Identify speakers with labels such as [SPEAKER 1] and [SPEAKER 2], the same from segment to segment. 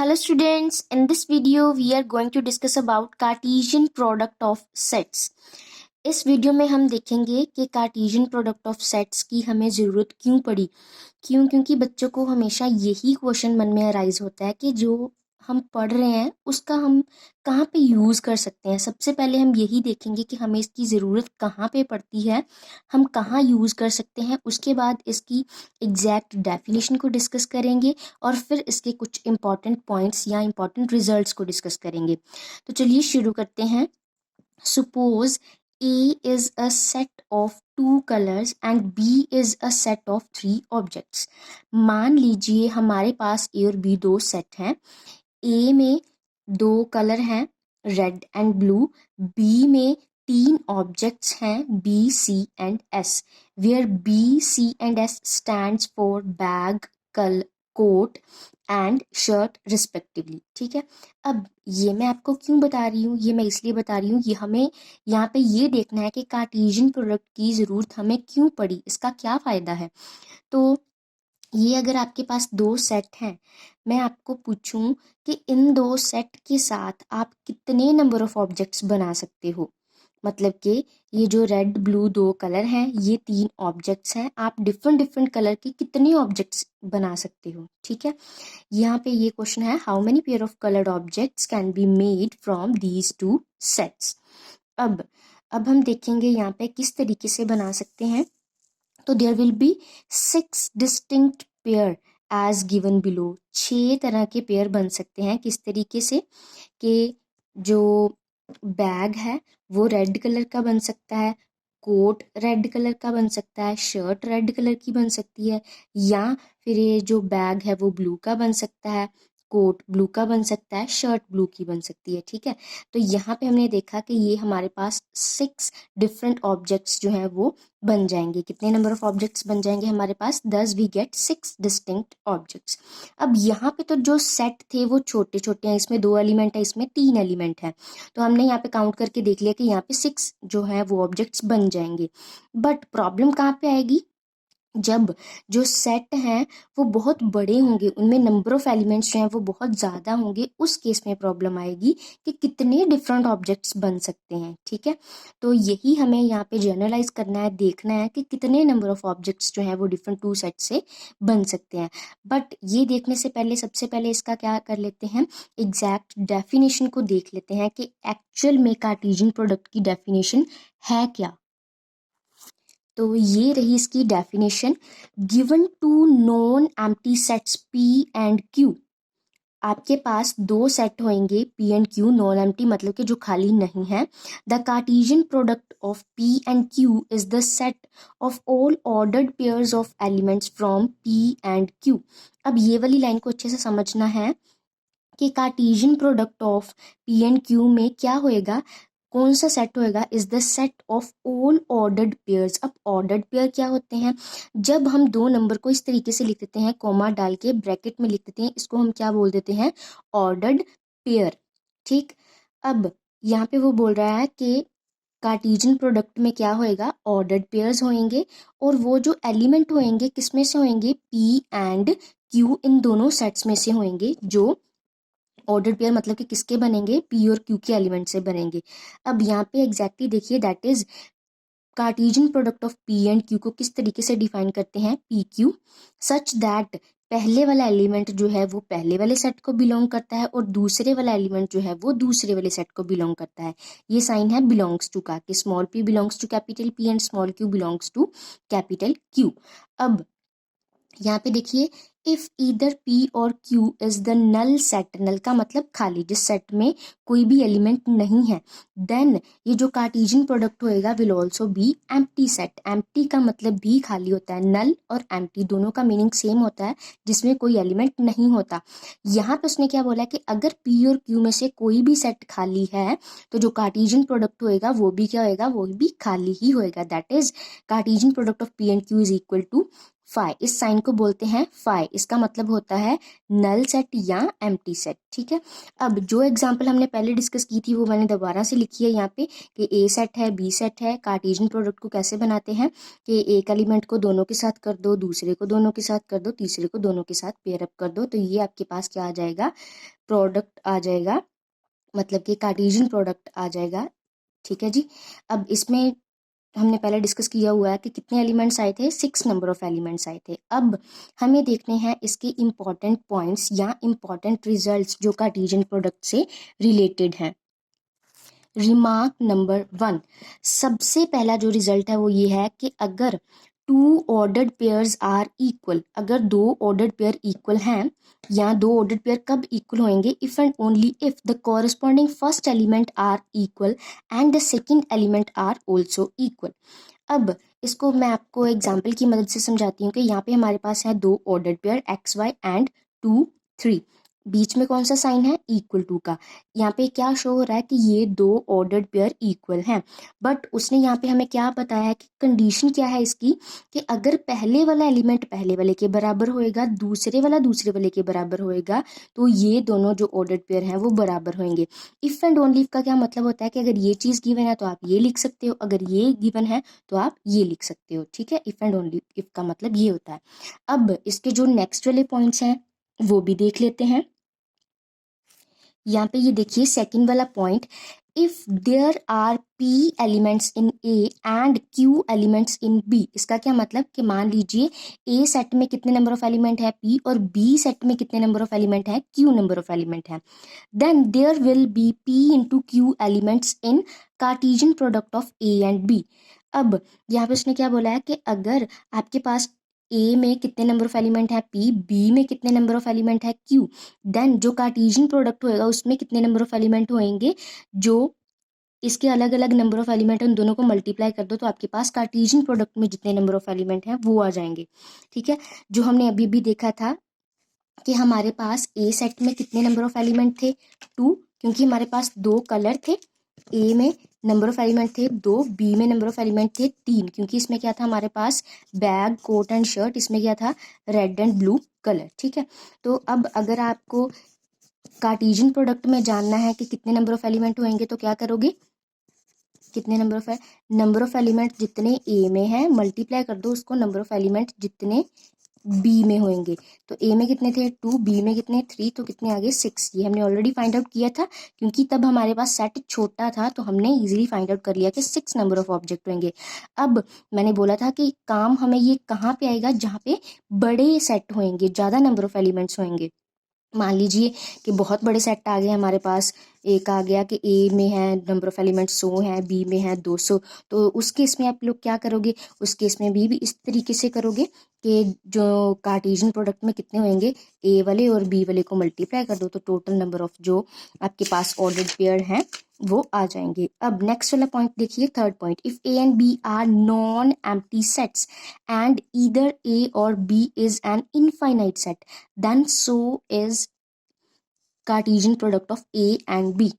[SPEAKER 1] Hello students, in this video we are going to discuss about Cartesian product of sets. इस video में हम देखेंगे कि Cartesian product of sets की हमें ज़रूरत क्यों पड़ी। क्योंकि बच्चों को हमेशा यही क्वेश्चन मन में अराइज होता है कि जो हम पढ़ रहे हैं उसका हम कहाँ पे यूज़ कर सकते हैं। सबसे पहले हम यही देखेंगे कि हमें इसकी ज़रूरत कहाँ पे पड़ती है, हम कहाँ यूज़ कर सकते हैं। उसके बाद इसकी एग्जैक्ट डेफिनेशन को डिस्कस करेंगे और फिर इसके कुछ इंपॉर्टेंट पॉइंट्स या इंपॉर्टेंट रिजल्ट्स को डिस्कस करेंगे। तो चलिए शुरू करते हैं। Suppose A is a set of 2 colors and B is a set of 3 objects. मान लीजिए हमारे पास A और B दो सेट हैं। A में 2 कलर हैं रेड एंड ब्लू, B में 3 ऑब्जेक्ट्स हैं B, C and S, where B, C and S stands for bag, coat and shirt respectively. ठीक है, अब ये मैं आपको क्यों बता रही हूँ, ये मैं इसलिए बता रही हूँ, ये हमें यहाँ पे ये देखना है कि कार्टेशियन प्रोडक्ट की ज़रूरत हमें क्यों पड़ी, इसका क्या फ़ायदा है। तो ये अगर आपके पास दो सेट हैं, मैं आपको पूछूं कि इन दो सेट के साथ आप कितने नंबर ऑफ ऑब्जेक्ट्स बना सकते हो। मतलब कि ये जो रेड ब्लू दो कलर हैं, ये 3 ऑब्जेक्ट्स हैं, आप डिफरेंट डिफरेंट कलर के कितने ऑब्जेक्ट्स बना सकते हो। ठीक है, यहाँ पे ये क्वेश्चन है, how many pair of coloured objects can be made from these 2 sets. अब हम देखेंगे यहाँ पे किस तरीके से बना सकते हैं। तो there will be 6 distinct pair as given below. 6 तरह के पेयर बन सकते हैं। किस तरीके से कि जो बैग है वो रेड कलर का बन सकता है, कोट रेड कलर का बन सकता है, शर्ट रेड कलर की बन सकती है, या फिर ये जो बैग है वो ब्लू का बन सकता है, कोट ब्लू का बन सकता है, शर्ट ब्लू की बन सकती है। ठीक है, तो यहाँ पे हमने देखा कि ये हमारे पास 6 डिफरेंट ऑब्जेक्ट्स जो हैं वो बन जाएंगे। कितने नंबर ऑफ ऑब्जेक्ट्स बन जाएंगे हमारे पास, 10, वी गेट 6 डिस्टिंक्ट ऑब्जेक्ट्स। अब यहाँ पे तो जो सेट थे वो छोटे छोटे हैं, इसमें 2 एलिमेंट है, इसमें 3 एलिमेंट है, तो हमने यहाँ पे काउंट करके देख लिया कि यहाँ पे 6 जो है वो ऑब्जेक्ट्स बन जाएंगे। बट प्रॉब्लम कहाँ पे आएगी, जब जो सेट हैं वो बहुत बड़े होंगे, उनमें नंबर ऑफ एलिमेंट्स जो हैं वो बहुत ज़्यादा होंगे, उस केस में प्रॉब्लम आएगी कि कितने डिफरेंट ऑब्जेक्ट्स बन सकते हैं। ठीक है, तो यही हमें यहाँ पे जनरलाइज करना है, देखना है कि कितने नंबर ऑफ ऑब्जेक्ट्स जो हैं वो डिफरेंट 2 सेट से बन सकते हैं। बट ये देखने से पहले सबसे पहले इसका क्या कर लेते हैं, एग्जैक्ट डेफिनेशन को देख लेते हैं कि एक्चुअल में कार्टेशियन प्रोडक्ट की डेफिनेशन है क्या। तो ये रही इसकी definition, given to non empty sets P and Q। आपके पास दो सेट होंगे P and Q, non empty मतलब कि जो खाली नहीं है। The Cartesian product of P and Q is the set of all ordered pairs of elements from P and Q। अब ये वाली लाइन को अच्छे से समझना है कि Cartesian product of P and Q में क्या होएगा, कौन सा सेट होएगा, is the set of all ordered pairs. अब ऑर्डर्ड पेयर क्या होते हैं, जब हम दो नंबर को इस तरीके से लिख देते हैं, कॉमा डाल के ब्रैकेट में लिख देते हैं, इसको हम क्या बोल देते हैं, ऑर्डर्ड पेयर। ठीक, अब यहाँ पे वो बोल रहा है कि कार्टेशियन प्रोडक्ट में क्या होएगा, ऑर्डर्ड पेयर्स होंगे, और वो जो एलिमेंट होंगे किस में से होंगे, P एंड Q, इन दोनों सेट्स में से होंगे। जो ऑर्डर्ड पेयर मतलब कि किसके बनेंगे, P और Q के एलिमेंट से बनेंगे। अब यहाँ पे एग्जैक्टली देखिए, that is Cartesian product of P and Q को किस तरीके से डिफाइन करते हैं, PQ, सच दैट पहले वाला एलिमेंट जो है वो पहले वाले सेट को बिलोंग करता है और दूसरे वाला एलिमेंट जो है वो दूसरे वाले सेट को बिलोंग करता है। ये साइन है बिलोंग्स टू का, कि small p belongs to capital P and small q belongs to capital Q। अब यहाँ पे देखिए, इफ ईदर P और Q is the null set, null का मतलब खाली, जिस सेट में कोई भी एलिमेंट नहीं है, देन ये जो कार्टेशियन प्रोडक्ट होएगा will also be empty set. Empty का मतलब भी खाली होता है, नल और एम्प्टी दोनों का मीनिंग सेम होता है, जिसमें कोई एलिमेंट नहीं होता। यहाँ पे उसने क्या बोला कि अगर P और Q में से कोई भी सेट खाली है तो जो कार्टेशियन प्रोडक्ट होएगा वो भी क्या होएगा, वो भी खाली ही होएगा। That is Cartesian product of P and Q is equal to phi, इस साइन को बोलते हैं फाई। इसका मतलब होता है नल सेट या एम्प्टी सेट, ठीक है। अब जो एग्जांपल हमने पहले डिस्कस की थी वो मैंने दोबारा से लिखी है यहाँ पे कि ए सेट है, बी सेट है। कार्टेशियन प्रोडक्ट को कैसे बनाते हैं कि एक एलिमेंट को दोनों के साथ कर दो, दूसरे को दोनों के साथ कर दो, तीसरे को दोनों के साथ पेयर अप कर दो, तो ये आपके पास क्या आ जाएगा, प्रोडक्ट आ जाएगा, मतलब कि कार्टेशियन प्रोडक्ट आ जाएगा, ठीक है जी। अब इसमें हमने पहले डिस्कस किया हुआ है कि कितने एलिमेंट्स आए थे, 6 नंबर ऑफ एलिमेंट्स आए थे। अब हमें देखने हैं इसके इम्पॉर्टेंट पॉइंट्स या इम्पॉर्टेंट रिजल्ट्स जो कार्टेशियन प्रोडक्ट से रिलेटेड हैं। रिमार्क नंबर 1, सबसे पहला जो रिजल्ट है वो ये है कि अगर 2 ऑर्डर्ड पेयर्स आर इक्वल, अगर 2 ऑर्डर्ड पेयर इक्वल हैं, या 2 ऑर्डर्ड पेयर कब इक्वल होंगे, if and only if the corresponding first element are equal and the second element are also equal. अब इसको मैं आपको एग्जाम्पल की मदद से समझाती हूँ कि यहाँ पे हमारे पास है 2 ordered pair X Y and 2 3, बीच में कौन सा साइन है, इक्वल टू का। यहाँ पे क्या शो हो रहा है कि ये 2 ऑर्डर्ड पेयर इक्वल हैं, बट उसने यहाँ पे हमें क्या बताया है कि कंडीशन क्या है इसकी, कि अगर पहले वाला एलिमेंट पहले वाले के बराबर होएगा, दूसरे वाला दूसरे वाले के बराबर होएगा, तो ये दोनों जो ऑर्डर्ड पेयर हैं वो बराबर होंगे। इफ एंड ओनली इफ का क्या मतलब होता है कि अगर ये चीज़ गिवन है तो आप ये लिख सकते हो, अगर ये गिवन है तो आप ये लिख सकते हो, ठीक है। इफ एंड ओनली इफ का मतलब ये होता है। अब इसके जो नेक्स्ट वाले पॉइंट्स हैं वो भी देख लेते हैं। यहाँ पे ये देखिए सेकंड वाला point, if there are P elements in A and Q elements in B. इसका क्या मतलब कि मान लीजिए ए सेट में कितने नंबर ऑफ एलिमेंट है पी, और बी सेट में कितने नंबर ऑफ एलिमेंट है क्यू नंबर ऑफ एलिमेंट है, then there will be P into Q elements in Cartesian product of A and B. अब यहाँ पे उसने क्या बोला है कि अगर आपके पास ए में कितने नंबर ऑफ एलिमेंट है पी, बी में कितने नंबर ऑफ एलिमेंट है क्यू, देन जो कार्टेशियन प्रोडक्ट होएगा उसमें कितने नंबर ऑफ एलिमेंट होंगे, जो इसके अलग अलग नंबर ऑफ एलिमेंट है उन दोनों को मल्टीप्लाई कर दो तो आपके पास कार्टेशियन प्रोडक्ट में जितने नंबर ऑफ एलिमेंट हैं वो आ जाएंगे, ठीक है। जो हमने अभी भी देखा था कि हमारे पास ए सेट में कितने नंबर ऑफ एलिमेंट थे 2, क्योंकि हमारे पास 2 कलर थे, ए में नंबर ऑफ एलिमेंट थे 2, बी में नंबर ऑफ एलिमेंट थे 3, क्योंकि इसमें क्या था हमारे पास बैग कोट एंड शर्ट, इसमें क्या था रेड एंड ब्लू कलर, ठीक है। तो अब अगर आपको कार्टेशियन प्रोडक्ट में जानना है कि कितने नंबर ऑफ एलिमेंट होंगे तो क्या करोगे, कितने नंबर ऑफ एलिमेंट जितने ए में है मल्टीप्लाई कर दो उसको नंबर ऑफ एलिमेंट जितने बी में होंगे। तो ए में कितने थे 2, बी में कितने 3, तो कितने आगे 6। ये हमने ऑलरेडी फाइंड आउट किया था क्योंकि तब हमारे पास सेट छोटा था तो हमने इजीली फाइंड आउट कर लिया कि 6 नंबर ऑफ ऑब्जेक्ट होंगे। अब मैंने बोला था कि काम हमें ये कहाँ पे आएगा, जहाँ पे बड़े सेट होंगे, ज़्यादा नंबर ऑफ एलिमेंट्स होंगे। मान लीजिए कि बहुत बड़े सेट आ गए हमारे पास, एक आ गया कि ए में है नंबर ऑफ एलिमेंट 100 है, बी में है 200, तो उस केस में आप लोग क्या करोगे, उस केस में भी इस तरीके से करोगे कि जो कार्टेशियन प्रोडक्ट में कितने होंगे, ए वाले और बी वाले को मल्टीप्लाई कर दो तो टोटल नंबर ऑफ जो आपके पास ऑर्डर्ड पेयर हैं वो आ जाएंगे। अब नेक्स्ट वाला पॉइंट देखिए, third point, if A and B are non empty sets and either A और B is an infinite set then so is Cartesian product of A and B.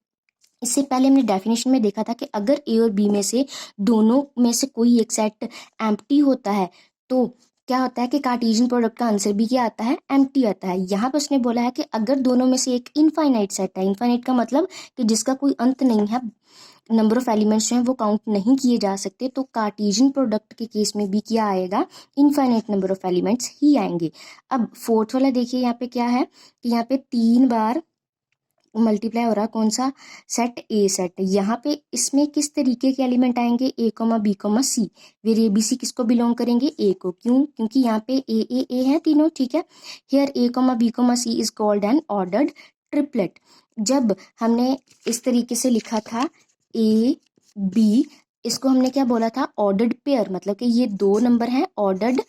[SPEAKER 1] इससे पहले हमने डेफिनेशन में देखा था कि अगर ए और बी में से दोनों में से कोई एक सेट एम्प्टी होता है तो क्या होता है कि कार्टेशियन प्रोडक्ट का आंसर भी क्या आता है, एम्प्टी आता है। यहाँ पर उसने बोला है कि अगर दोनों में से एक इनफाइनाइट सेट है, इनफाइनाइट का मतलब कि जिसका कोई अंत नहीं है, नंबर ऑफ एलिमेंट्स जो हैं वो काउंट नहीं किए जा सकते, तो कार्टेशियन प्रोडक्ट के केस में भी क्या आएगा, इनफाइनाइट नंबर ऑफ एलिमेंट्स ही आएंगे। अब फोर्थ वाला देखिए, यहाँ पे क्या है कि यहाँ पे 3 बार मल्टीप्लाई हो रहा कौन सा सेट, ए सेट। यहाँ पे इसमें किस तरीके के एलिमेंट आएंगे, A comma B comma C, where A B C किसको बिलोंग करेंगे, ए को, क्यों, क्योंकि यहाँ पे ए है तीनों, ठीक है। Here A comma B comma C is called an ordered triplet. जब हमने इस तरीके से लिखा था ए बी, इसको हमने क्या बोला था, ऑर्डर्ड पेयर, मतलब कि ये 2 नंबर हैं ऑर्डर्ड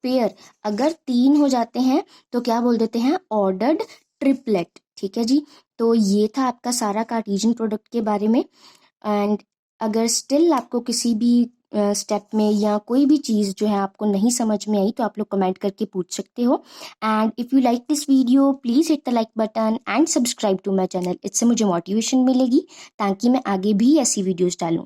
[SPEAKER 1] पेयर, अगर 3 हो जाते हैं तो क्या बोल देते हैं, ऑर्डर्ड ट्रिपलेट, ठीक है जी। तो ये था आपका सारा कार्टेशियन प्रोडक्ट के बारे में। एंड अगर स्टिल आपको किसी भी स्टेप में या कोई भी चीज़ जो है आपको नहीं समझ में आई तो आप लोग कमेंट करके पूछ सकते हो। And if you like this video please hit the like button and subscribe to my channel, इससे मुझे मोटिवेशन मिलेगी ताकि मैं आगे भी ऐसी वीडियोज़ डालूँ।